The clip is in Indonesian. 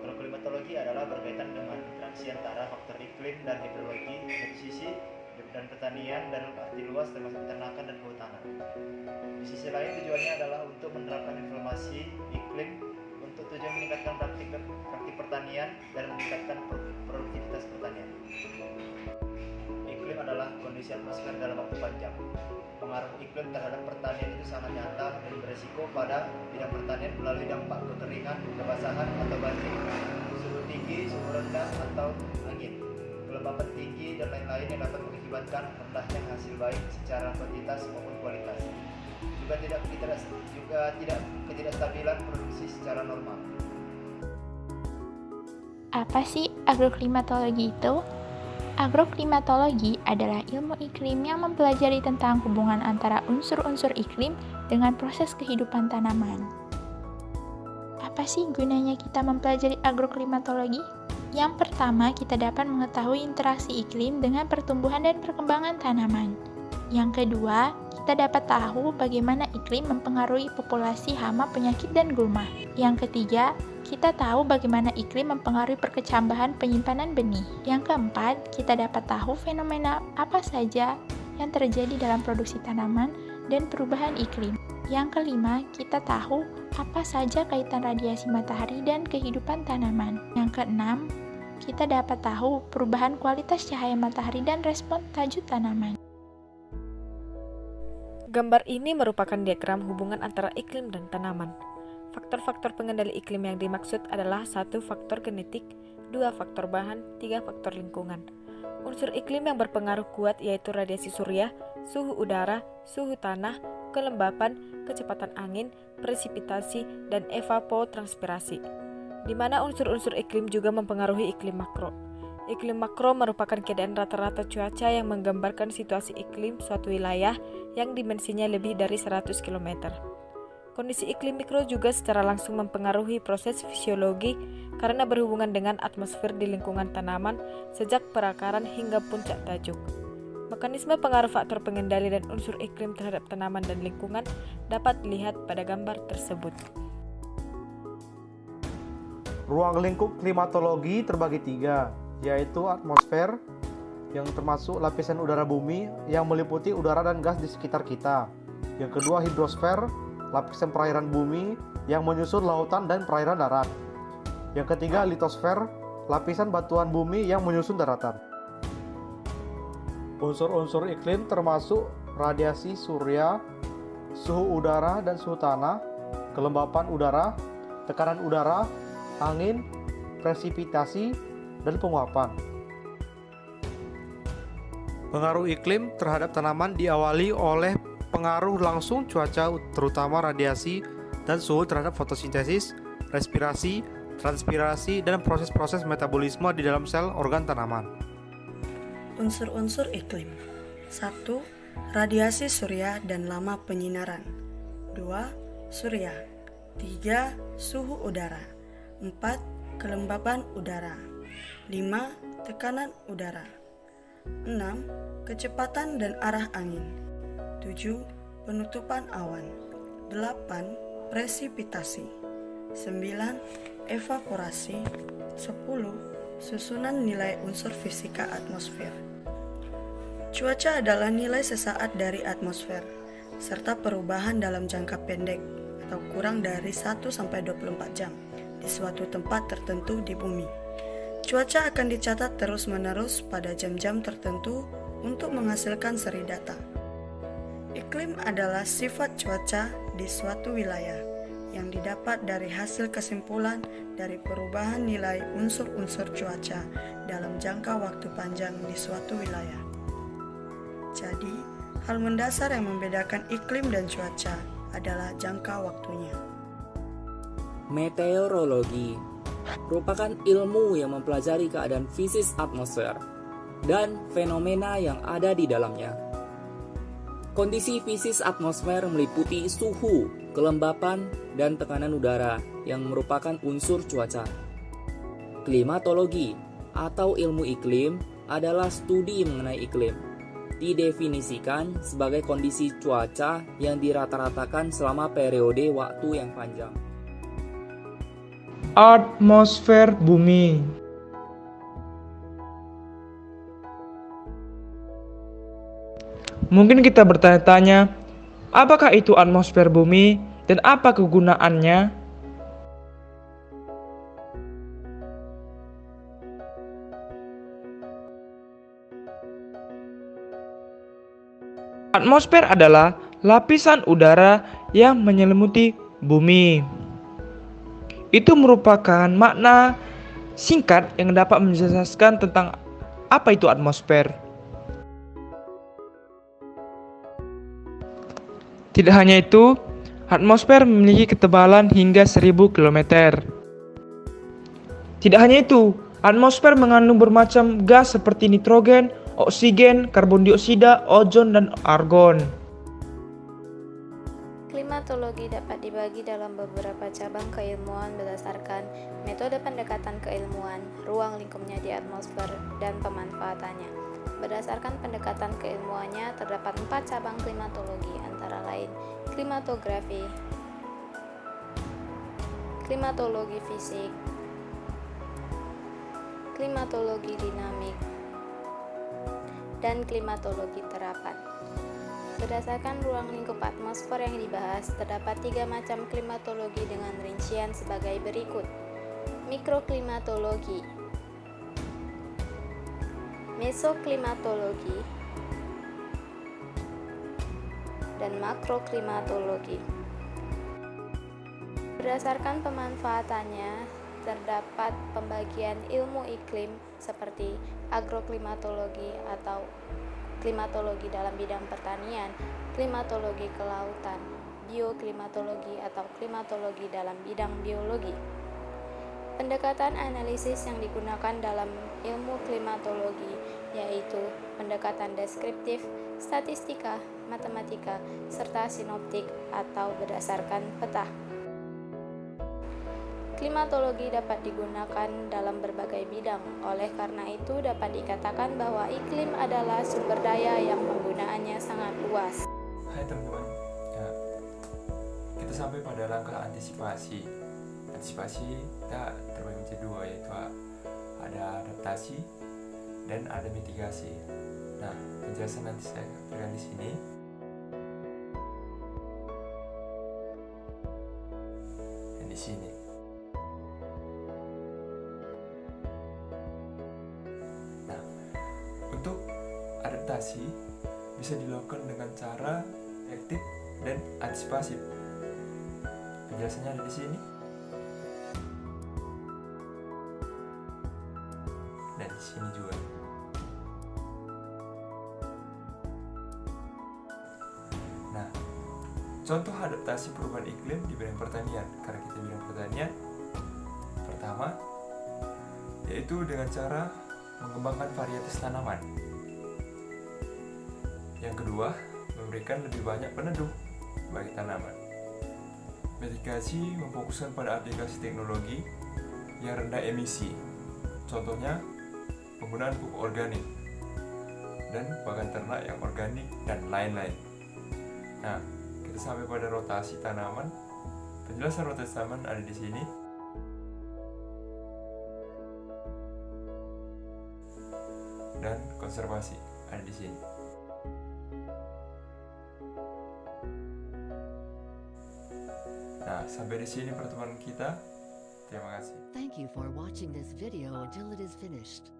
Agroklimatologi adalah berkaitan dengan interaksi antara faktor iklim dan hidrologi dari sisi dan pertanian dan arti luas termasuk peternakan dan kehutanan. Di sisi lain tujuannya adalah untuk menerapkan informasi iklim untuk tujuan meningkatkan praktik pertanian dan meningkatkan produktivitas pertanian. Iklim adalah kondisi atmosfer dalam waktu panjang. Pengaruh iklim terhadap pertanian itu sangat nyata dan beresiko pada bidang pertanian melalui dampak kekeringan, kebasahan atau banjir, suhu tinggi, suhu rendah atau angin, kelembapan tinggi dan lain-lain yang dapat mengakibatkan rendahnya hasil baik secara kuantitas maupun kualitas. Juga tidak ketidakstabilan produksi secara normal. Apa sih agroklimatologi itu? Agroklimatologi adalah ilmu iklim yang mempelajari tentang hubungan antara unsur-unsur iklim dengan proses kehidupan tanaman. Apa sih gunanya kita mempelajari agroklimatologi? Yang pertama, kita dapat mengetahui interaksi iklim dengan pertumbuhan dan perkembangan tanaman. Yang kedua, kita dapat tahu bagaimana iklim mempengaruhi populasi hama, penyakit, dan gulma. Yang ketiga, kita tahu bagaimana iklim mempengaruhi perkecambahan penyimpanan benih. Yang keempat, kita dapat tahu fenomena apa saja yang terjadi dalam produksi tanaman dan perubahan iklim. Yang kelima, kita tahu apa saja kaitan radiasi matahari dan kehidupan tanaman. Yang keenam, kita dapat tahu perubahan kualitas cahaya matahari dan respon tajuk tanaman. Gambar ini merupakan diagram hubungan antara iklim dan tanaman. Faktor-faktor pengendali iklim yang dimaksud adalah 1. Faktor genetik, 2. Faktor bahan, 3. Faktor lingkungan. Unsur iklim yang berpengaruh kuat yaitu radiasi surya, suhu udara, suhu tanah, kelembapan, kecepatan angin, presipitasi, dan evapotranspirasi. Di mana unsur-unsur iklim juga mempengaruhi iklim makro. Iklim makro merupakan keadaan rata-rata cuaca yang menggambarkan situasi iklim suatu wilayah yang dimensinya lebih dari 100 km. Kondisi iklim mikro juga secara langsung mempengaruhi proses fisiologi karena berhubungan dengan atmosfer di lingkungan tanaman sejak perakaran hingga puncak tajuk. Mekanisme pengaruh faktor pengendali dan unsur iklim terhadap tanaman dan lingkungan dapat dilihat pada gambar tersebut. Ruang lingkup klimatologi terbagi 3, yaitu atmosfer, yang termasuk lapisan udara bumi yang meliputi udara dan gas di sekitar kita. Yang kedua, hidrosfer, lapisan perairan bumi yang menyusun lautan dan perairan darat. Yang ketiga, litosfer, lapisan batuan bumi yang menyusun daratan. Unsur-unsur iklim termasuk radiasi surya, suhu udara dan suhu tanah, kelembapan udara, tekanan udara, angin, presipitasi, dan penguapan. Pengaruh iklim terhadap tanaman diawali oleh pengaruh langsung cuaca, terutama radiasi dan suhu terhadap fotosintesis, respirasi, transpirasi, dan proses-proses metabolisme di dalam sel organ tanaman. Unsur-unsur iklim. 1. Radiasi surya dan lama penyinaran. 2. Surya. 3. Suhu udara. 4. Kelembapan udara. 5. Tekanan udara. 6. Kecepatan dan arah angin. 7. Penutupan awan. 8. Presipitasi. 9. Evaporasi. 10. Susunan nilai unsur fisika atmosfer. Cuaca adalah nilai sesaat dari atmosfer, serta perubahan dalam jangka pendek atau kurang dari 1-24 jam di suatu tempat tertentu di bumi. Cuaca akan dicatat terus-menerus pada jam-jam tertentu untuk menghasilkan seri data. Iklim adalah sifat cuaca di suatu wilayah yang didapat dari hasil kesimpulan dari perubahan nilai unsur-unsur cuaca dalam jangka waktu panjang di suatu wilayah. Jadi, hal mendasar yang membedakan iklim dan cuaca adalah jangka waktunya. Meteorologi merupakan ilmu yang mempelajari keadaan fisis atmosfer dan fenomena yang ada di dalamnya. Kondisi fisis atmosfer meliputi suhu, kelembapan, dan tekanan udara yang merupakan unsur cuaca. Klimatologi atau ilmu iklim adalah studi mengenai iklim. didefinisikan sebagai kondisi cuaca yang dirata-ratakan selama periode waktu yang panjang. Atmosfer bumi. Mungkin kita bertanya-tanya, apakah itu atmosfer bumi dan apa kegunaannya? Atmosfer adalah lapisan udara yang menyelimuti bumi. Itu merupakan makna singkat yang dapat menjelaskan tentang apa itu atmosfer. Tidak hanya itu, atmosfer memiliki ketebalan hingga 1000 km. Tidak hanya itu, atmosfer mengandung bermacam gas seperti nitrogen, oksigen, karbon dioksida, ozon, dan argon. Klimatologi dapat dibagi dalam beberapa cabang keilmuan berdasarkan metode pendekatan keilmuan, ruang lingkupnya di atmosfer, dan pemanfaatannya. Berdasarkan pendekatan keilmuannya, terdapat 4 cabang klimatologi, antara lain klimatografi, klimatologi fisik, klimatologi dinamik, dan klimatologi terapan. Berdasarkan ruang lingkup atmosfer yang dibahas, terdapat 3 macam klimatologi dengan rincian sebagai berikut. Mikroklimatologi, mesoklimatologi, dan makroklimatologi. Berdasarkan pemanfaatannya, terdapat pembagian ilmu iklim seperti agroklimatologi atau klimatologi dalam bidang pertanian, klimatologi kelautan, bioklimatologi atau klimatologi dalam bidang biologi. Pendekatan analisis yang digunakan dalam ilmu klimatologi yaitu pendekatan deskriptif, statistika, matematika, serta sinoptik atau berdasarkan peta. Klimatologi dapat digunakan dalam berbagai bidang, oleh karena itu dapat dikatakan bahwa iklim adalah sumber daya yang penggunaannya sangat luas. Hai teman-teman, ya, kita sampai pada langkah antisipasi. Antisipasi kita terbagi menjadi 2, yaitu ada adaptasi dan ada mitigasi. Nah, penjelasan nanti saya berikan di sini. Dan di sini. Nah, untuk adaptasi bisa dilakukan dengan cara reaktif dan antisipasi. Penjelasannya ada di sini. Dan di sini juga. Nah, contoh adaptasi perubahan iklim di bidang pertanian. Karena kita bidang pertanian, pertama yaitu dengan cara mengembangkan varietas tanaman. Yang kedua, memberikan lebih banyak peneduh bagi tanaman. Mitigasi memfokuskan pada aplikasi teknologi yang rendah emisi. Contohnya, penggunaan pupuk organik dan pakan ternak yang organik dan lain-lain. Nah, kita sampai pada rotasi tanaman. Penjelasan rotasi tanaman ada di sini. Dan konservasi ada di sini. Nah, sampai di sini pertemuan kita. Terima kasih. Thank you for watching this video until it is finished.